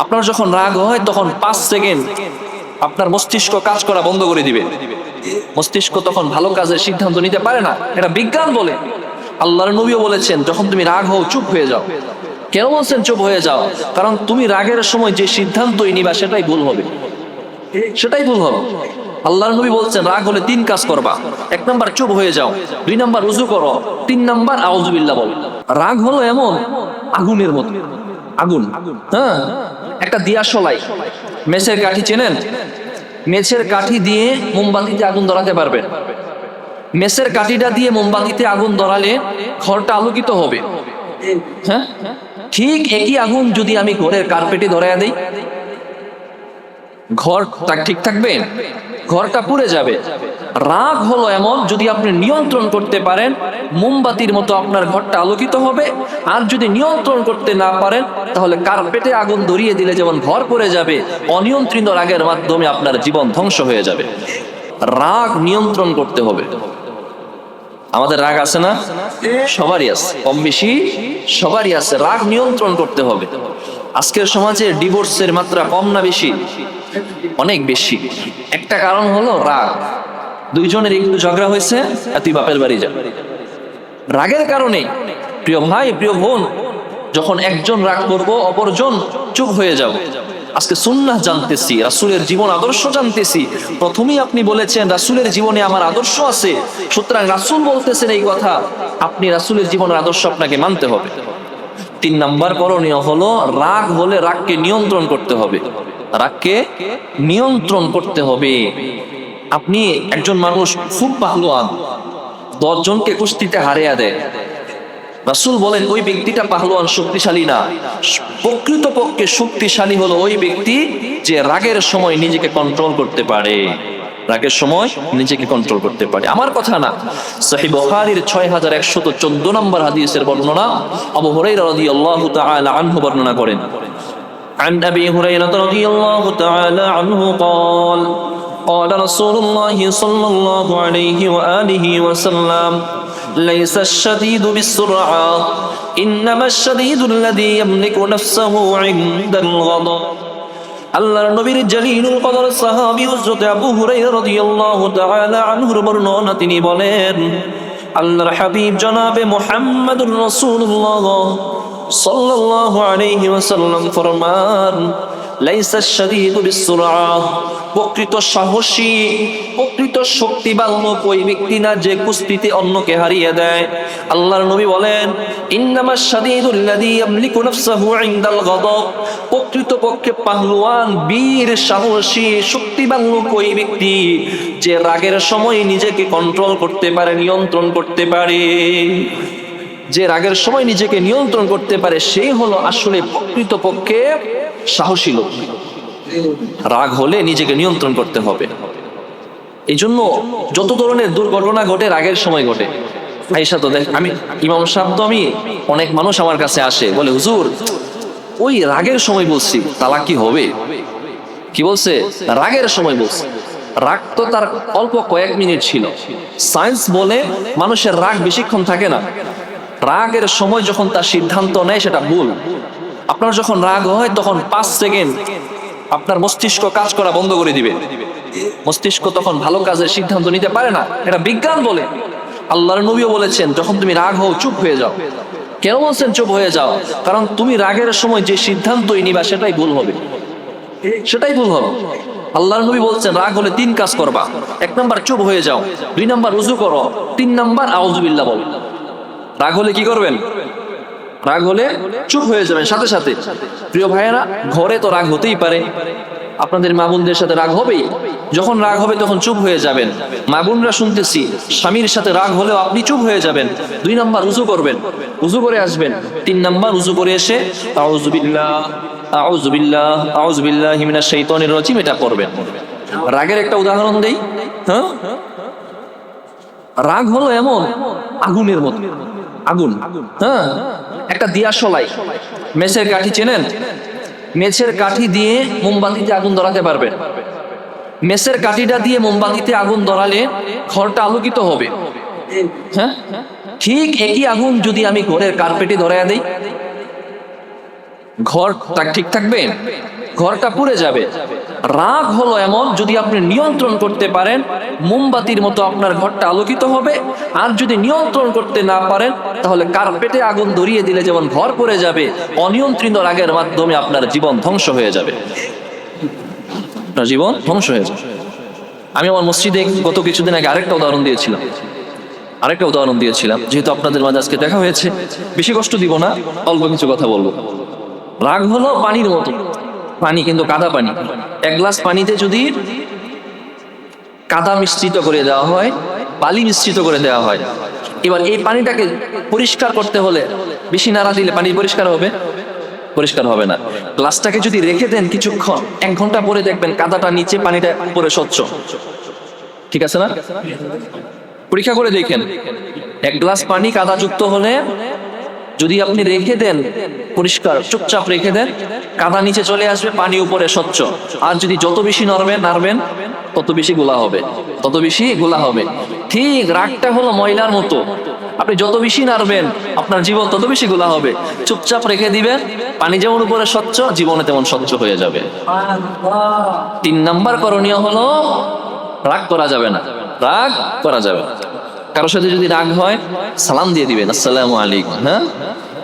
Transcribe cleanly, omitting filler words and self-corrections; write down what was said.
আপনার যখন রাগ হয় তখন 5 সেকেন্ড আপনার মস্তিষ্ক কাজ করা বন্ধ করে দিবে। মস্তিষ্ক তখন ভালো কাজের সিদ্ধান্ত নিতে পারে না, এটা বিজ্ঞান বলে। আল্লাহর নবীও বলেছেন যখন তুমি রাগ হও চুপ হয়ে যাও। কেন বলছেন চুপ হয়ে যাও? কারণ তুমি রাগের সময় যে সিদ্ধান্তই নিবা সেটাই ভুল হবে, সেটাই ভুল হবে। আল্লাহর নবী বলছেন রাগ হলে 3 কাজ করবা। 1 নাম্বার চুপ হয়ে যাও, 2 নাম্বার উযু করো, 3 নাম্বার আউযুবিল্লাহ বলো। রাগ হলো এমন আগুনের মতো, আগুন। হ্যাঁ, একটা দিয়াশলাই, মেছের কাঠি চেনেন? মেছের কাঠি দিয়ে মোমবাতিতে আগুন ধরাতে পারবেন। মেছের কাঠিটা দিয়ে মোমবাতিতে আগুন ধরালে ঘরটা আলোকিত হবে। হ্যাঁ, ঠিক একই আগুন যদি আমি ঘরের কার্পেটে ধরাইয়া দিই, ঘরটা ঠিক থাকবে? ঘরটা পুড়ে যাবে। রাগ হলো এমন, যদি আপনি নিয়ন্ত্রণ করতে পারেন মোমবাতির মতো আপনার ঘরটা আলোকিত হবে। আর যদি নিয়ন্ত্রণ করতে না পারেন তাহলে কার্পেটে আগুন ধরিয়ে দিলে যেমন ঘর পড়ে যাবে, অনিয়ন্ত্রিত রাগের মাধ্যমে আপনার জীবন ধ্বংস হয়ে যাবে। রাগ নিয়ন্ত্রণ করতে হবে। আমাদের রাগ আছে না? সবারই আছে, কম বেশি সবারই আছে। রাগ নিয়ন্ত্রণ করতে হবে। আজকের সমাজে ডিভোর্সের মাত্রা কম না বেশি? অনেক বেশি। একটা কারণ হলো রাগ। দুইজনের একটু ঝগড়া হয়েছে, তুই বাপের বাড়ি যা। রাগের কারণে প্রিয় ভাই প্রিয় বোন, যখন একজন রাগ করব অপরজন চুপ হয়ে যাব। আজকে সুন্নাহ জানতেছি, রাসূলের জীবন আদর্শ জানতেছি। প্রথমেই আপনি বলেছেন রাসূলের জীবনে আমার আদর্শ আছে, সুতরাং রাসূল বলতেছেন এই কথা, আপনি রাসূলের জীবনের আদর্শ আপনাকে মানতে হবে। 3 নাম্বার করণীয় হলো রাগ হলে রাগকে নিয়ন্ত্রণ করতে হবে। রাগকে নিয়ন্ত্রণ করতে হবে। আপনি একজন মানুষ খুব পাহলুয়ান, 10 জনকে কুস্তিতে হারিয়ে দেয়, রাসূল বলেন ওই ব্যক্তিটা পাহলুয়ান, শক্তিশালী না। প্রকৃতপক্ষে শক্তিশালী হলো ওই ব্যক্তি যে রাগের সময় নিজেকে কন্ট্রোল করতে পারে। রাগের সময় নিজেকে কন্ট্রোল করতে পারে। আমার কথা না, সহিহ বুখারীর 6114 নম্বর হাদিসের বর্ণনা আবু হুরায়রা রাদিয়াল্লাহু তাআলা আনহু বর্ণনা করেন। عن أبي هريرة رضي الله تعالى عنه قال قال رسول الله صلى الله عليه وآله وسلم ليس الشديد بالسرعة إنما الشديد الذي يملك نفسه عند الغضب। আল্লাহর নবীর জলিলুল কদর সাহাবী হযরত আবু হুরায়রা রাদিয়াল্লাহু তাআলা আনহুর বর্ণনা, তিনি বলেন আল্লাহর হাবিব জনাবে মুহাম্মদুর রাসূলুল্লাহ সাল্লাল্লাহু আলাইহি ওয়াসাল্লাম ফরমান লাইসা শাদীদু বিসসুরআহ, প্রকৃত সাহসী প্রকৃত শক্তিবান লোক ওই ব্যক্তি না যে কুস্তিতে অন্যকে হারিয়ে দেয়। আল্লাহর নবী বলেন ইন্নামাশ শাদীদুল্লাযী ইয়ামলিকু নাফসাহু ইনদাল গাদাব, প্রকৃতপক্ষে পাহলুয়ান বীর সাহসী শক্তিবান লোক ওই ব্যক্তি যে রাগের সময় নিজেকে কন্ট্রোল করতে পারে, নিয়ন্ত্রণ করতে পারে। যে রাগের সময় নিজেকে নিয়ন্ত্রণ করতে পারে সেই হলো আসলে প্রকৃতপক্ষে সাহসী লোক। রাগ হলে নিজেকে নিয়ন্ত্রণ করতে হবে। এই জন্য যত ধরনের দুর্ঘটনা ঘটে রাগের সময় ঘটে। আয়েশা তো দেখ, আমি ইমাম সাহেব তো আমি অনেক মানুষ আমার কাছে আসে বলে হুজুর ওই রাগের সময় বলছি তালাক কি হবে? কি বলছে? রাগের সময় বলছে। রাগ তো তার অল্প কয়েক মিনিট ছিল। সায়েন্স বলে মানুষের রাগ বেশিক্ষণ থাকে না। রাগের সময় যখন তার সিদ্ধান্ত নেয় সেটা ভুল। আপনার যখন রাগ হয় তখন 5 সেকেন্ড আপনার মস্তিষ্ক কাজ করা বন্ধ করে দিবে। মস্তিষ্ক তখন ভালো কাজের সিদ্ধান্ত নিতে পারে না, এটা বিজ্ঞান বলে। আল্লাহর নবীও বলেছেন যখন তুমি রাগ হও চুপ হয়ে যাও। কেন বলছেন চুপ হয়ে যাও? কারণ তুমি রাগের সময় যে সিদ্ধান্তই নিবা সেটাই ভুল হবে, সেটাই ভুল হবে। আল্লাহর নবী বলছেন রাগ হলে 3 কাজ করবা। 1 নাম্বার চুপ হয়ে যাও, 2 নাম্বার উযু করো, 3 নাম্বার আউযুবিল্লাহ বলো। রাগ হলে কি করবেন? রাগ হলে চুপ হয়ে যাবেন সাথে সাথে। প্রিয় ভাইয়েরা, ঘরে তো রাগ হতেই পারে, আপনাদের মা বোনদের সাথে রাগ হবেই। যখন রাগ হবে তখন চুপ হয়ে যাবেন। মা বোনরা শুনতেছি স্বামীর সাথে রাগ হলেও আপনি চুপ হয়ে যাবেন। 2 নাম্বার উযু করবেন, উযু করে আসবেন। 3 নাম্বার উযু করে এসে আউযুবিল্লাহ আউযুবিল্লাহ আউযুবিল্লাহি মিনাশ শাইতানির রাজিম এটা করবেন। রাগের একটা উদাহরণ দেই। হ্যাঁ, রাগ হলো এমন আগুনের মতো, আগুন। হ্যাঁ, একটা দিয়াশলাই, মেছের কাঠি চেনেন? মেছের কাঠি দিয়ে মোমবাতিতে আগুন ধরাতে পারবেন। মেছের কাঠিটা দিয়ে মোমবাতিতে আগুন ধরালে ঘরটা আলোকিত হবে। হ্যাঁ, ঠিক একই আগুন যদি আমি ঘরের কার্পেটে ধরাইয়া দিই, ঘরটা ঠিক থাকবে, ঘরটা পুড়ে যাবে। রাগ হলো এমন, যদি আপনি নিয়ন্ত্রণ করতে পারেন মোমবাতির মতো আপনার ঘরটা আলোকিত হবে। আর যদি নিয়ন্ত্রণ করতে না পারেন তাহলে কার্পেটে আগুন ধরিয়ে দিলে যেমন ঘর পড়ে যাবে, অনিয়ন্ত্রিত রাগের মাধ্যমে আপনার জীবন ধ্বংস হয়ে যাবে, আপনার জীবন ধ্বংস হয়ে যাবে। আমি আমার মসজিদে গত কিছুদিন আগে আরেকটা উদাহরণ দিয়েছিলাম, যেহেতু আপনাদের মাঝে আজকে দেখা হয়েছে, বেশি কষ্ট দিব না, অল্প কিছু কথা বলবো। রাগ হলো পানির মতো, পানি কিন্তু কাদা পানি। এক গ্লাস পানিতে যদি কাদা মিশ্রিত করে দেওয়া হয়, বালি মিশ্রিত করে দেওয়া হয়, এবার এই পানিটাকে পরিষ্কার করতে হলে বেশি নাড়া দিলে পানি পরিষ্কার হবে? পরিষ্কার হবে না। গ্লাসটাকে যদি রেখে দেন কিছুক্ষণ, 1 ঘন্টা পরে দেখবেন কাদাটা নিচে, পানিটা উপরে স্বচ্ছ। ঠিক আছে না? পরীক্ষা করে দেখেন, 1 গ্লাস পানি কাদাযুক্ত হলে যদি আপনি রেখে দেন, পরিষ্কার চুপচাপ রেখে দেন, কাদা নিচে চলে আসবে, পানি উপরে স্বচ্ছ। আর যদি যত বেশি নাড়বেন তত বেশি গোলা হবে। ঠিক রাগটা হলো ময়লার মতো, আপনি যত বেশি নাড়বেন আপনার জীবন তত বেশি গোলা হবে। চুপচাপ রেখে দিবেন, পানি যেমন উপরে স্বচ্ছ, জীবনে তেমন স্বচ্ছ হয়ে যাবে। 3 নাম্বার করণীয় হলো রাগ করা যাবে না। কারোর সাথে যদি রাগ হয় সালাম দিয়ে দিবেন, আসসালামু আলাইকুম। হ্যাঁ,